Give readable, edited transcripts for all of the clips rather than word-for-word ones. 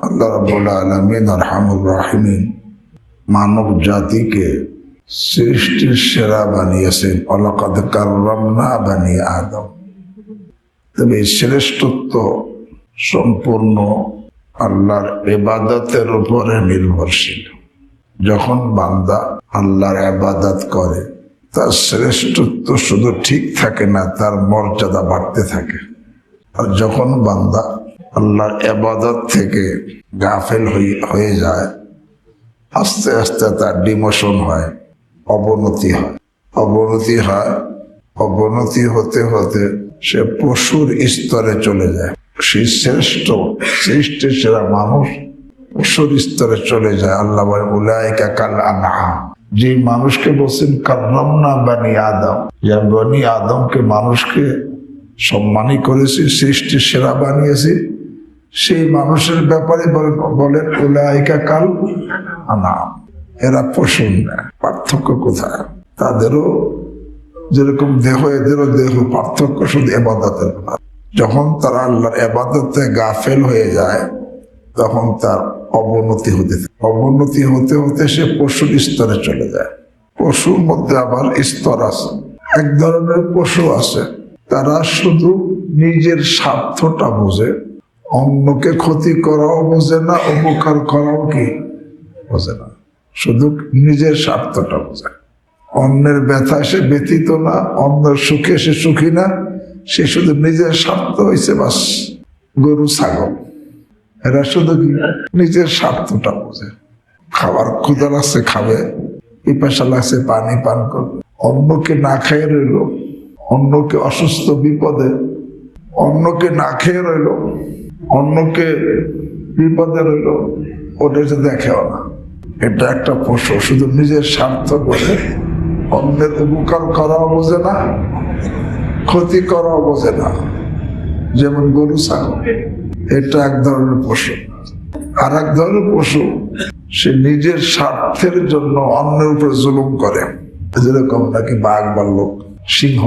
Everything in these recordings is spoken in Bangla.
আল্লাহ রাব্বুল আলামিন আরহামুর রাহিমিন মানব জাতিকে সৃষ্টির সেরা বানিয়েছেন। ওয়ালাকাদ কাররামনা বানি আদম। তবে এই শ্রেষ্ঠত্ব সম্পূর্ণ আল্লাহর ইবাদতের উপরে নির্ভরশীল। যখন বান্দা আল্লাহর ইবাদত করে তার শ্রেষ্ঠত্ব শুধু ঠিক থাকে না, তার মর্যাদা বাড়তে থাকে। আর যখন বান্দা আল্লাহর ইবাদত থেকে গাফেল হয়ে যায়, আস্তে আস্তে তার ডিমোশন হয়, অবনতি হয়। অবনতি হতে হতে সে পশুর স্তরে চলে যায়। সেই শ্রেষ্ঠ সৃষ্টির সেরা মানুষ পশুর স্তরে চলে যায়। আল্লাহ বলে উলাইকা কাল আনআম। যে মানুষকে বলছেন কাররামনা বানি আদম, যে বনি আদমকে মানুষকে সম্মানী করেছি, সৃষ্টির সেরা বানিয়েছি, সেই মানুষের ব্যাপারে বলেন উলাইকা কাল আনআম। এরা পশু না। পার্থক্য কোথায়? তাদেরও যেরকম দেহ, এদেরও দেহ। পার্থক্য শুধু ইবাদতের। যখন তারা আল্লাহর ইবাদতে গাফেল হয়ে যায় তখন তার অবনতি হতে হতে সে পশুর স্তরে চলে যায়। পশুর মধ্যে আবার স্তর আছে। এক ধরনের পশু আছে তারা শুধু নিজের স্বার্থটা বোঝে, অন্যকে ক্ষতি করাও বোঝে না, উপকার করাও কি বোঝে না, শুধু নিজের স্বার্থটা বোঝে। অন্যের ব্যথা সে ব্যথিত না, অন্যের সুখে সে সুখী না, সে শুধু নিজের স্বার্থ হয়েছে বাস। গরু ছাগল এরা শুধু কি নিজের স্বার্থটা বোঝে। খাবার ক্ষুধা লাগছে খাবে, পিপাসা লাগছে পানি পান করবে, অন্যকে না খেয়ে রইল, অন্যকে অসুস্থ বিপদে, অন্যকে না খেয়ে রইল, অন্যকে বিপদে রইল, ওটা যে দেখেও না। এটা একটা পশু, শুধু নিজের স্বার্থ বোঝে, অন্যের উপকার করাও বোঝে না, ক্ষতি করাও বোঝে না। যেমন গরু ছাগল, এটা এক ধরনের পশু। আর এক ধরনের পশু সে নিজের স্বার্থের জন্য অন্যের উপর জুলুম করে। যেরকম নাকি বাঘ ভাল্লুক সিংহ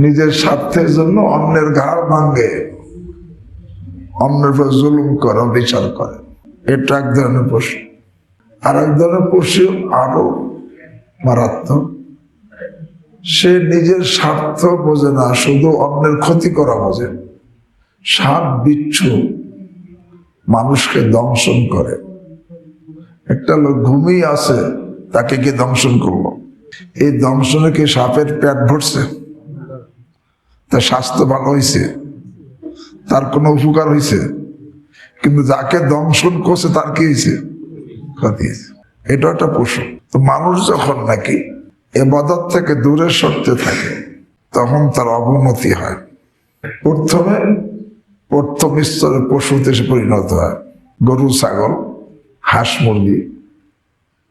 নিজের স্বার্থের জন্য অন্যের ঘাড় ভাঙে, অন্যের উপর জুলুম করে, বিচার করে। এটা এক ধরনের পশু। আর এক ধরনের পশু আরো মারাত্মক। সে নিজের স্বার্থ বোঝে না, শুধু অন্যের ক্ষতি করা বোঝে। সাপ বিচ্ছু মানুষকে দংশন করে। একটা লোক ঘুমিয়ে আছে, তাকে কি দংশন করলো? এই দংশনে কি সাপের পেট ভরছে? তার স্বাস্থ্য ভালো হয়েছে? তার কোনো উপকার হয়েছে? কিন্তু যাকে দংশন করছে তার কি হয়েছে? ক্ষতি হয়েছে। এটা একটা পশু। তো মানুষ যখন নাকি ইবাদত থেকে দূরে সরতে থাকে তখন তার অবনতি হয়। প্রথম স্তরে পশুতে সে পরিণত হয়। গরু ছাগল হাঁস মুরগি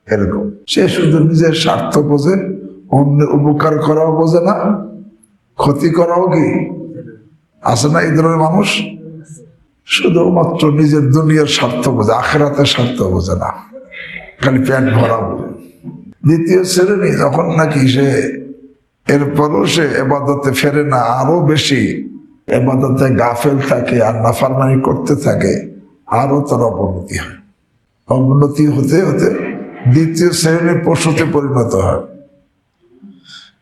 এরকম। সে শুধু নিজের স্বার্থ বোঝে, অন্যের উপকার করাও বোঝে না, ক্ষতি করাও কি আছে না? এই ধরনের মানুষ শুধুমাত্র নিজের দুনিয়ার স্বার্থ বোঝে, আখিরাতের স্বার্থ বোঝে না, খালি পেট ভরা বোঝে। দ্বিতীয় শ্রেণী যখন নাকি সে এরপরও সে ইবাদতে ফেরে না, আরো বেশি ইবাদতে গাফেল থাকে আর নাফরমানি করতে থাকে, আরো তার অবনতি হয়। অবনতি হতে হতে দ্বিতীয় শ্রেণীর পশুতে পরিণত হয়,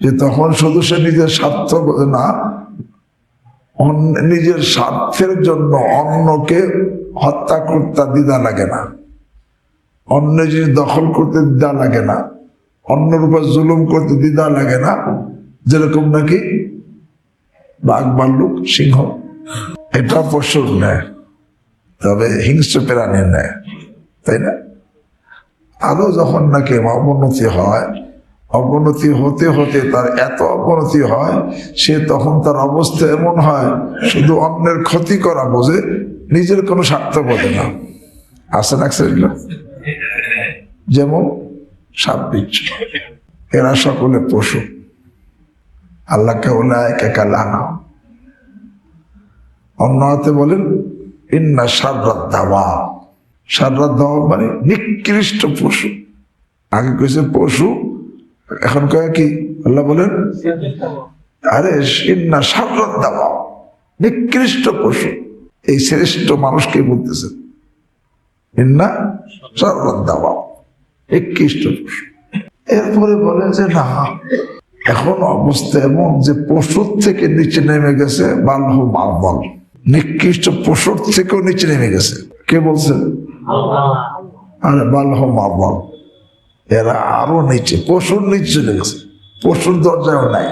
যে তখন শুধু সে নিজের স্বার্থ বোঝে না, নিজের স্বার্থের জন্য অন্যকে হত্যা করতে দ্বিধা লাগে না, অন্য জিনিস দখল করতে দ্বিধা লাগে না, অন্যের উপর জুলুম করতে দ্বিধা লাগে না। যেরকম নাকি বাঘ ভাল্লুক সিংহ, এটা পশুর নেয়, তবে হিংস্র প্রাণীর নেয়, তাই না? আরো যখন নাকি অবনতি হয়, অবনতি হতে হতে তার এত অবনতি হয়, সে তখন তার অবস্থা এমন হয় শুধু অন্যের ক্ষতি করা বোঝে, নিজের কোনো স্বার্থ বোঝে না। আছে না সেগুলো? যেমন সাপ বিচ্ছু, এরা সকলে পশু। আল্লাহকে উলাইকা কাল আনআম। অন্য হাতে বলেন ইন্না শাররাদ দাওয়াব। শাররাদ দাওয়াব মানে নিকৃষ্ট পশু। আগে কইছে পশু, এখন কয় কি? আল্লাহ বলেন আরে ইন্না শাররাদ দাওয়াব, নিকৃষ্ট পশু। এই শ্রেষ্ঠ মানুষকে বলতেছেন। ইন্না সর্বদাওয়া 21টা পশু। এরপরে বলে যে না, এখন অবস্থা এমন যে পশুর থেকে নিচে নেমে গেছে বালহ মালবল, নিকৃষ্ট পশুর থেকেও নিচে নেমে গেছে। কে বলছেন? আরে বালহ মালবল, এরা আরো নিচে, পশুর নিচে চলে গেছে, পশুর দরজাও নাই।